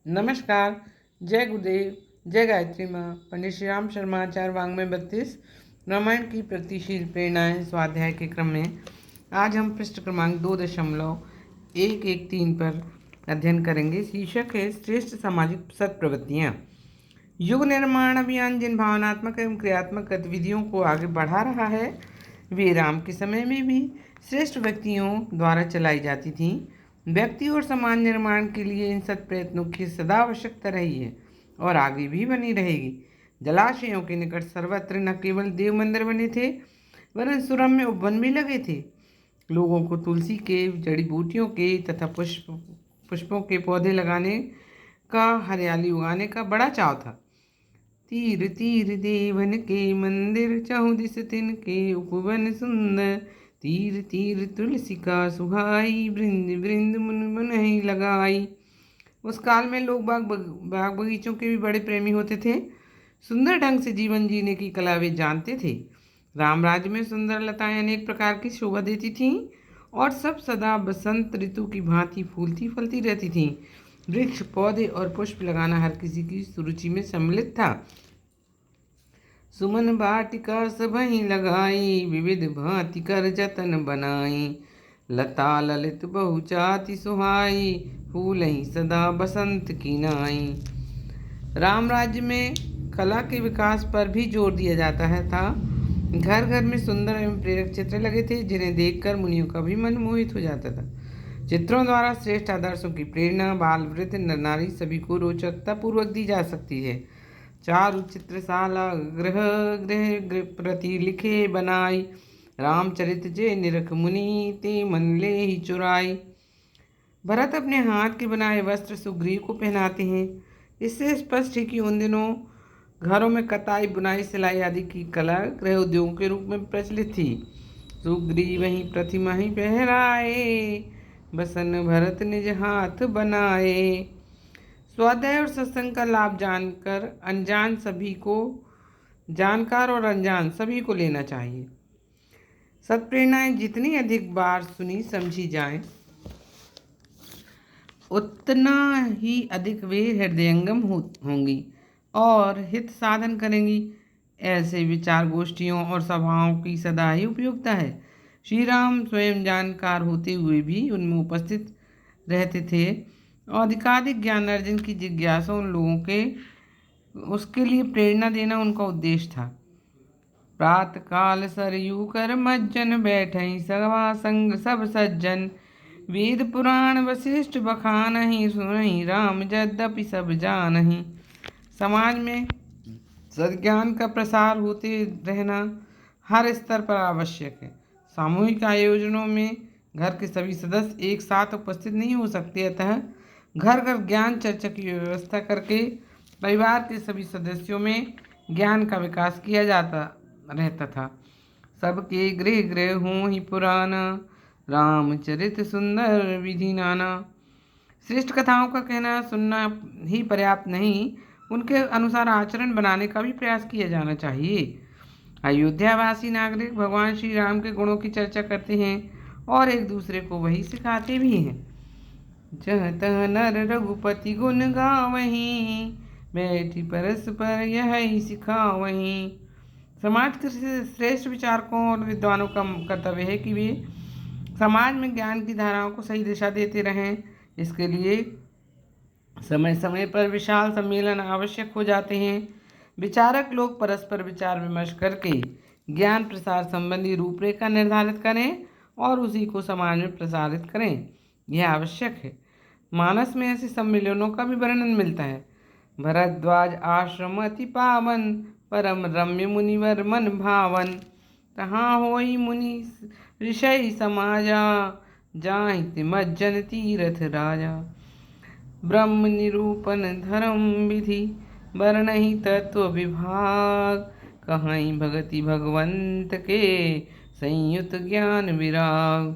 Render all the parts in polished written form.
नमस्कार। जय गुरुदेव, जय गायत्री माँ। पंडित श्री राम शर्मा आचार्य वाङ्मय 32 रामायण की प्रगतिशील प्रेरणाएं स्वाध्याय के क्रम में आज हम पृष्ठ क्रमांक 2.113 पर अध्ययन करेंगे। शीर्षक है श्रेष्ठ सामाजिक सत्प्रवृत्तियाँ। युग निर्माण अभियान जिन भावनात्मक एवं क्रियात्मक गतिविधियों को आगे बढ़ा रहा है वे राम के समय में भी श्रेष्ठ व्यक्तियों द्वारा चलाई जाती थीं। व्यक्ति और समाज निर्माण के लिए इन सत प्रयत्नों की सदा आवश्यकता रही है और आगे भी बनी रहेगी। जलाशयों के निकट सर्वत्र न केवल देव मंदिर बने थे वरन सुरम्य उपवन भी लगे थे। लोगों को तुलसी के, जड़ी बूटियों के तथा पुष्पों के पौधे लगाने का, हरियाली उगाने का बड़ा चाव था। तीर तीर देवन के मंदिर, चहुँ दिस तिनके उपवन सुंदर। तीर तीर तुलसी का सुहाई, वृंद वृंद मुन मुनहि लगाई। उस काल में लोग बाग बगीचों के भी बड़े प्रेमी होते थे। सुंदर ढंग से जीवन जीने की कला वे जानते थे। राम राज्य में सुंदर लताएं अनेक प्रकार की शोभा देती थीं और सब सदा बसंत ऋतु की भांति फूलती फलती रहती थीं। वृक्ष, पौधे और पुष्प लगाना हर किसी की सुरुचि में सम्मिलित था। सुमन बाटिका सबहि लगाई, विविध भांति कर जतन बनाई। लता ललित बहुचाति सुहाई, फूलहि सदा बसंत की नाई। राम राज्य में कला के विकास पर भी जोर दिया जाता है था। घर घर में सुंदर एवं प्रेरक चित्र लगे थे जिन्हें देखकर मुनियों का भी मन मोहित हो जाता था। चित्रों द्वारा श्रेष्ठ आदर्शों की प्रेरणा बाल, वृद्ध, नर नारी सभी को रोचकता पूर्वक दी जा सकती है। चारु चित्रशाला गृह गृह प्रति लिखे बनाई, रामचरित जे निरख मुनि ते मन ले ही चुराई। भरत अपने हाथ के बनाए वस्त्र सुग्रीव को पहनाते हैं। इससे स्पष्ट है कि उन दिनों घरों में कताई, बुनाई, सिलाई आदि की कला गृह उद्योग के रूप में प्रचलित थी। सुग्रीव ही प्रतिमा ही पहराए, बसन भरत निज हाथ बनाए। स्वाध्याय और सत्संग का लाभ जानकार और अनजान सभी को लेना चाहिए। सत्प्रेरणाएं जितनी अधिक बार सुनी समझी जाएं, उतना ही अधिक वे हृदयंगम होंगी और हित साधन करेंगी। ऐसे विचार गोष्ठियों और सभाओं की सदा ही उपयोगिता है। श्री राम स्वयं जानकार होते हुए भी उनमें उपस्थित रहते थे और अधिकाधिक ज्ञान अर्जन की जिज्ञासा उन लोगों के उसके लिए प्रेरणा देना उनका उद्देश्य था। प्रात काल सरयू कर मज्जन, बैठई सभा संग सब सज्जन। वेद पुराण वशिष्ठ बखानहि, सुनहि राम यद्यपि सब जानहि। समाज में सद्ज्ञान का प्रसार होते रहना हर स्तर पर आवश्यक है। सामूहिक आयोजनों में घर के सभी सदस्य एक साथ उपस्थित नहीं हो सकते, अतः घर घर ज्ञान चर्चा की व्यवस्था करके परिवार के सभी सदस्यों में ज्ञान का विकास किया जाता रहता था। सबके गृह गृह हों ही पुराना, रामचरित सुंदर विधि नाना। श्रेष्ठ कथाओं का कहना सुनना ही पर्याप्त नहीं, उनके अनुसार आचरण बनाने का भी प्रयास किया जाना चाहिए। अयोध्यावासी नागरिक भगवान श्री राम के गुणों की चर्चा करते हैं और एक दूसरे को वही सिखाते भी हैं। जह तह नर रघुपति गुण गावहीं, बैठी परस्पर यही सिखावहीं। समाज के श्रेष्ठ विचारकों और विद्वानों का कर्तव्य है कि वे समाज में ज्ञान की धाराओं को सही दिशा देते रहें। इसके लिए समय समय पर विशाल सम्मेलन आवश्यक हो जाते हैं। विचारक लोग परस्पर विचार विमर्श करके ज्ञान प्रसार संबंधी रूपरेखा निर्धारित करें और उसी को समाज में प्रसारित करें, यह आवश्यक है। मानस में ऐसे सम्मेलनों का भी वर्णन मिलता है। भरद्वाज आश्रम अति पावन, परम रम्य मुनिवर मन भावन। तहाँ होई मुनि ऋषि समाजा, जाहित मज्जन तीरथ राजा। ब्रह्म निरूपण धर्म विधि, वर्णहि तत्व विभाग। कहीं भगति भगवंत के, संयुत ज्ञान विराग।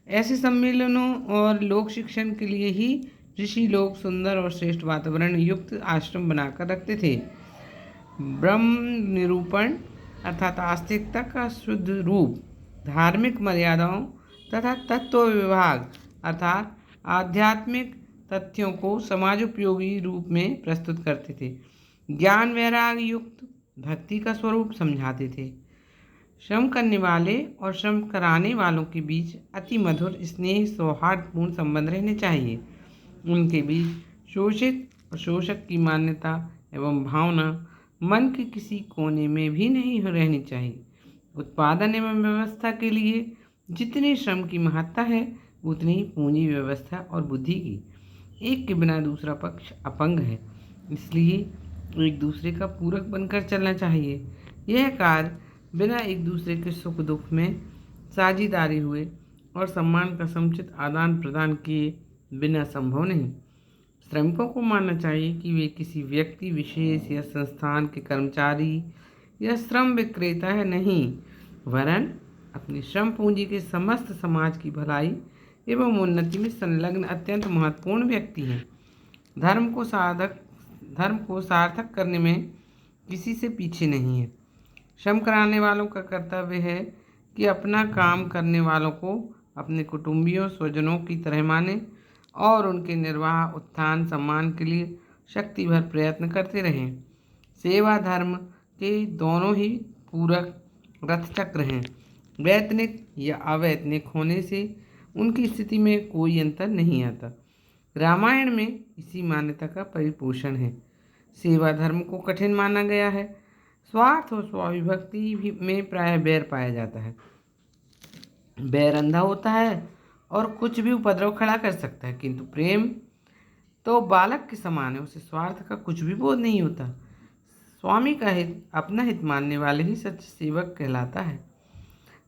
ऐसे सम्मेलनों और लोक शिक्षण के लिए ही ऋषि लोग सुंदर और श्रेष्ठ वातावरण युक्त आश्रम बनाकर रखते थे। ब्रह्म निरूपण अर्थात आस्तिकता का शुद्ध रूप, धार्मिक मर्यादाओं तथा तत्व विभाग अर्थात आध्यात्मिक तथ्यों को समाजोपयोगी रूप में प्रस्तुत करते थे। ज्ञान वैराग्य युक्त भक्ति का स्वरूप समझाते थे। श्रम करने वाले और श्रम कराने वालों के बीच अति मधुर स्नेह सौहार्दपूर्ण संबंध रहने चाहिए। उनके बीच शोषित और शोषक की मान्यता एवं भावना मन के किसी कोने में भी नहीं रहनी चाहिए। उत्पादन एवं व्यवस्था के लिए जितने श्रम की महत्ता है उतनी ही पूंजी व्यवस्था और बुद्धि की। एक के बिना दूसरा पक्ष अपंग है, इसलिए एक दूसरे का पूरक बनकर चलना चाहिए। यह कार्य बिना एक दूसरे के सुख दुख में साझेदारी हुए और सम्मान का समुचित आदान प्रदान किए बिना संभव नहीं। श्रमिकों को मानना चाहिए कि वे किसी व्यक्ति विशेष या संस्थान के कर्मचारी या श्रम विक्रेता है नहीं, वरन अपनी श्रम पूंजी के समस्त समाज की भलाई एवं उन्नति में संलग्न अत्यंत महत्वपूर्ण व्यक्ति हैं। धर्म को सार्थक करने में किसी से पीछे नहीं है। श्रम कराने वालों का कर्तव्य है कि अपना काम करने वालों को अपने कुटुंबियों स्वजनों की तरह माने और उनके निर्वाह उत्थान सम्मान के लिए शक्ति भर प्रयत्न करते रहें। सेवा धर्म के दोनों ही पूरक रथ चक्र हैं। वैतनिक या अवैतनिक होने से उनकी स्थिति में कोई अंतर नहीं आता। रामायण में इसी मान्यता का परिपोषण है। सेवा धर्म को कठिन माना गया है। स्वार्थ और स्वाभिभक्ति भी में प्रायः बैर पाया जाता है। बैर अंधा होता है और कुछ भी उपद्रव खड़ा कर सकता है, किंतु प्रेम तो बालक के समान है, उसे स्वार्थ का कुछ भी बोध नहीं होता। स्वामी का हित अपना हित मानने वाले ही सच्चे सेवक कहलाता है।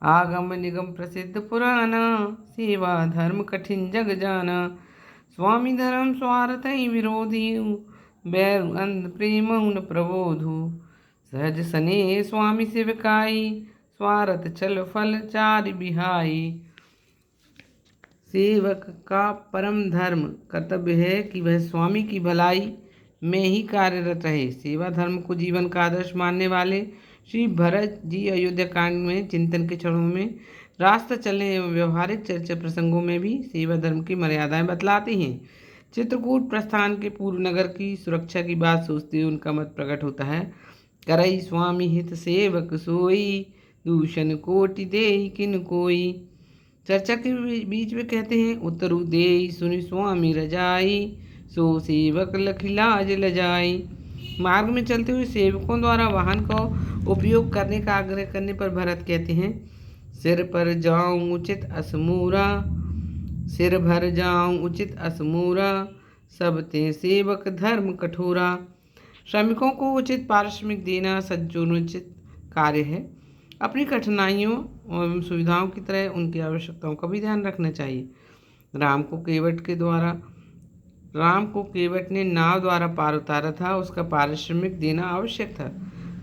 आगम निगम प्रसिद्ध पुराना, सेवा धर्म कठिन जग जाना। स्वामी धर्म स्वार्थ ही विरोधी, बैर अंध प्रेम उन प्रबोधु। सहज सने स्वामी सेवकाई, स्वार्थ छल फल चारि बिहाई। सेवक का परम धर्म कर्तव्य है कि वह स्वामी की भलाई में ही कार्यरत रहे। सेवा धर्म को जीवन का आदर्श मानने वाले श्री भरत जी अयोध्या कांड में चिंतन के क्षणों में रास्ता चलने एवं व्यवहारिक चर्चा प्रसंगों में भी सेवा धर्म की मर्यादाएं बतलाते हैं। चित्रकूट प्रस्थान के पूर्व नगर की सुरक्षा की बात सोचते हुए उनका मत प्रकट होता है। करई स्वामी हित सेवक सोई, दूषण कोटि देई किन कोई। चर्चा के बीच में कहते हैं, उत्तरु देई सुनि स्वामी रजाई, सो सेवक लखि लाज लजाई। मार्ग में चलते हुए सेवकों द्वारा वाहन का उपयोग करने का आग्रह करने पर भरत कहते हैं, सिर पर जाऊं उचित असमूरा, सिर भर जाऊं उचित असमूरा, सब ते सेवक धर्म कठोरा। श्रमिकों को उचित पारिश्रमिक देना सज्जोचित कार्य है। अपनी कठिनाइयों एवं सुविधाओं की तरह उनकी आवश्यकताओं का भी ध्यान रखना चाहिए। राम को केवट ने नाव द्वारा पार उतारा था, उसका पारिश्रमिक देना आवश्यक था,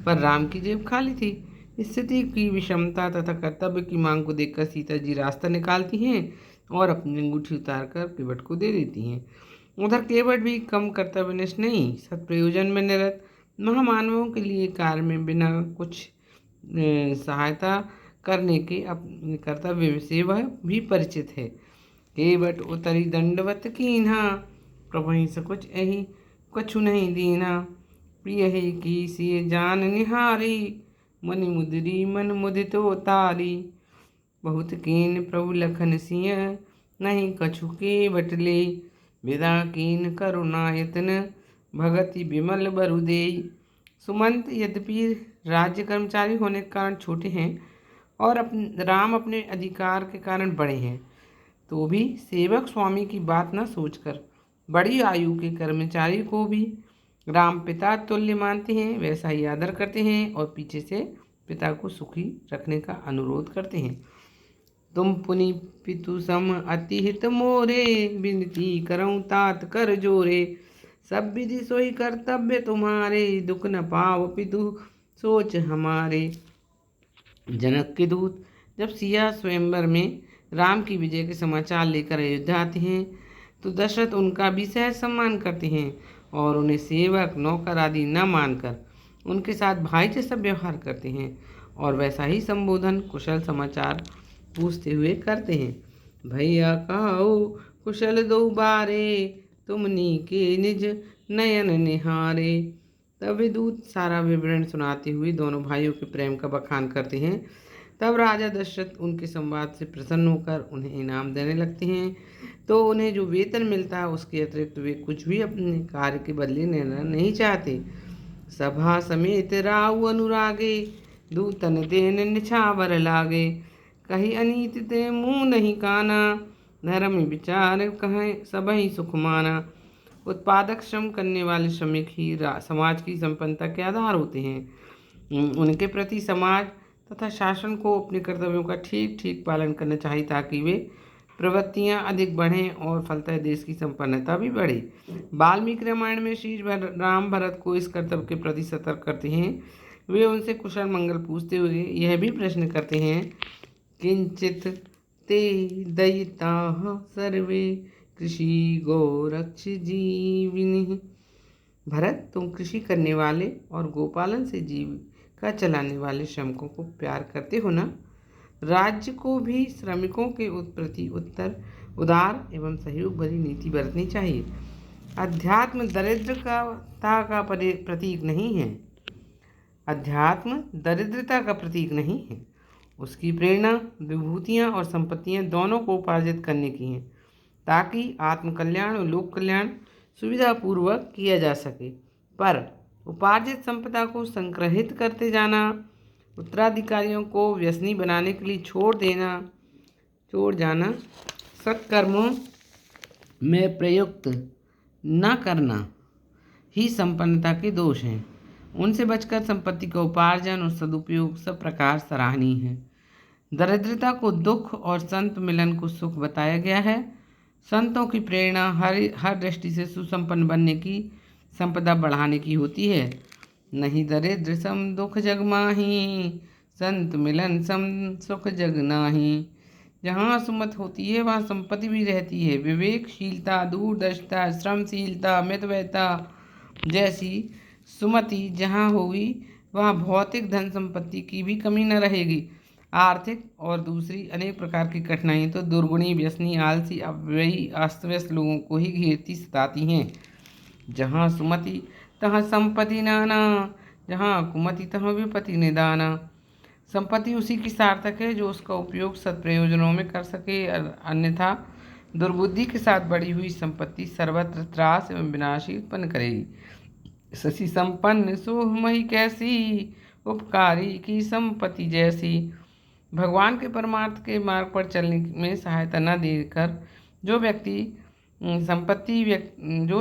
पर राम की जेब खाली थी। स्थिति की विषमता तथा कर्तव्य की मांग को देखकर सीता जी रास्ता निकालती हैं और अपनी अंगूठी उतारकर केवट को दे देती हैं। उधर केवट भी कम कर्तव्यनिष्ठ नहीं, सत्प्रयोजन में निरत महामानवों के लिए कार्य में बिना कुछ सहायता करने के अपने कर्तव्य से वह भी परिचित है। केवट उतरी दंडवत कीन्हा, प्रभु सकुच यही कछु नहीं दीना। प्रिय है की से जान निहारी, मनि मुदरी मन मुदितो तारी। बहुत कीन प्रभु लखन सिंह, नहीं कछु केवट ले। विदा कीन करुणायतन, भगति विमल बरु देई। सुमंत यद्यपि राज्य कर्मचारी होने के कारण छोटे हैं और राम अपने अधिकार के कारण बड़े हैं, तो भी सेवक स्वामी की बात न सोचकर बड़ी आयु के कर्मचारी को भी राम पिता तुल्य मानते हैं, वैसा ही आदर करते हैं और पीछे से पिता को सुखी रखने का अनुरोध करते हैं। तुम पुनि पितु सम अति हित मोरे, विनती करऊँ तात कर जोरे। सब विधि सोई कर्तव्य तुम्हारे, दुख न पाव पितु सोच हमारे। जनक के दूत जब सिया स्वयंवर में राम की विजय के समाचार लेकर अयोध्या आते हैं तो दशरथ उनका भी सहज सम्मान करते हैं और उन्हें सेवक नौकर आदि न मानकर उनके साथ भाई जैसा व्यवहार करते हैं और वैसा ही संबोधन कुशल समाचार पूछते हुए करते हैं। भैया कहो कुशल दो बारे, तुमनी के निज नयन निहारे। तब वे दूत सारा विवरण सुनाते हुए दोनों भाइयों के प्रेम का बखान करते हैं। तब राजा दशरथ उनके संवाद से प्रसन्न होकर उन्हें इनाम देने लगते हैं। तो उन्हें जो वेतन मिलता है उसके अतिरिक्त वे कुछ भी अपने कार्य के बदले लेना नहीं चाहते। सभा समेत राउ अनुरागे, दूतन देन निछावर लागे। कही अनीति ते मुँह नहीं काना, धर्म विचार कहें सबहि सुख माना। उत्पादक श्रम करने वाले श्रमिक ही समाज की संपन्नता के आधार होते हैं। उनके प्रति समाज तथा शासन को अपने कर्तव्यों का ठीक ठीक पालन करना चाहिए ताकि वे प्रवृत्तियां अधिक बढ़ें और फलतः देश की संपन्नता भी बढ़े। वाल्मीकि रामायण में श्री राम भरत को इस कर्तव्य के प्रति सतर्क करते हैं। वे उनसे कुशल मंगल पूछते हुए यह भी प्रश्न करते हैं, किंचित ते दयिता सर्वे कृषि गोरक्ष जीविनी। भरत, तुम कृषि करने वाले और गोपालन से जीविका चलाने वाले श्रमिकों को प्यार करते हो ना। राज्य को भी श्रमिकों के प्रति उदार एवं सहयोग भरी नीति बरतनी चाहिए। अध्यात्म दरिद्रता का प्रतीक नहीं है। अध्यात्म दरिद्रता का प्रतीक नहीं है। उसकी प्रेरणा विभूतियाँ और संपत्तियाँ दोनों को उपार्जित करने की हैं ताकि आत्मकल्याण और लोक कल्याण सुविधापूर्वक किया जा सके। पर उपार्जित संपदा को संग्रहित करते जाना, उत्तराधिकारियों को व्यसनी बनाने के लिए छोड़ जाना, सत्कर्मों में प्रयुक्त न करना ही संपन्नता के दोष हैं। उनसे बचकर संपत्ति का उपार्जन और सदुपयोग सब प्रकार सराहनीय है। दरिद्रता को दुख और संत मिलन को सुख बताया गया है। संतों की प्रेरणा हर दृष्टि से सुसंपन्न बनने की, संपदा बढ़ाने की होती है। नहीं दरिद्र सम दुख जग माही, संत मिलन सम सुख जग नाही। जहाँ सुमत होती है वहाँ संपत्ति भी रहती है। विवेकशीलता, दूरदर्शिता, श्रमशीलता, मितव्ययता जैसी सुमति जहाँ होगी वहाँ भौतिक धन संपत्ति की भी कमी न रहेगी। आर्थिक और दूसरी अनेक प्रकार की कठिनाइयाँ तो दुर्गुणी, व्यसनी, आलसी, अव्ययी, अस्त-व्यस्त लोगों को ही घेरती सताती हैं। जहाँ सुमति तहाँ संपत्ति नाना, जहाँ कुमति तहाँ विपत्ति निदाना। संपत्ति उसी की सार्थक है जो उसका उपयोग सत्प्रयोजनों में कर सके, अन्यथा दुर्बुद्धि के साथ बढ़ी हुई संपत्ति सर्वत्र त्रास एवं विनाशी उत्पन्न करेगी। शशि संपन्न सोहमहि कैसी, उपकारी की संपत्ति जैसी। भगवान के परमार्थ के मार्ग पर चलने में सहायता न देकर जो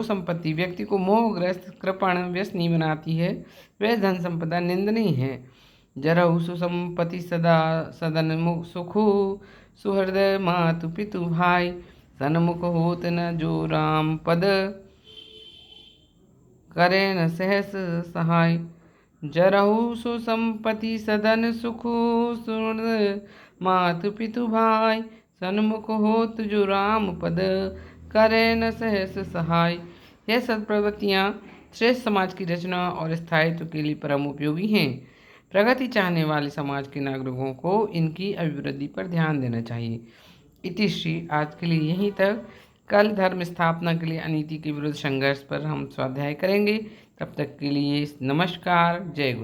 संपत्ति व्यक्ति को मोहग्रस्त, कृपण, व्यसनी बनाती है वह धन संपदा निंदनीय है। जरहु सुसंपत्ति सदा सदन सुखु, सुहृदय मातु पितु भाई। सन्मुख होत न जो राम पद, करे न सहस सहाय। जरहु सुसंपत्ति सदन सुखु, सुहृदय मातु पितु भाई। सन्मुख होत जो राम पद, करे न सहस सहाय। यह सब प्रवृत्तियाँ श्रेष्ठ समाज की रचना और स्थायित्व के लिए परम उपयोगी हैं। प्रगति चाहने वाले समाज के नागरिकों को इनकी अभिवृद्धि पर ध्यान देना चाहिए। इति श्री आज के लिए यहीं तक। कल धर्म स्थापना के लिए अनीति के विरुद्ध संघर्ष पर हम स्वाध्याय करेंगे। तब तक के लिए नमस्कार, जय गुरु।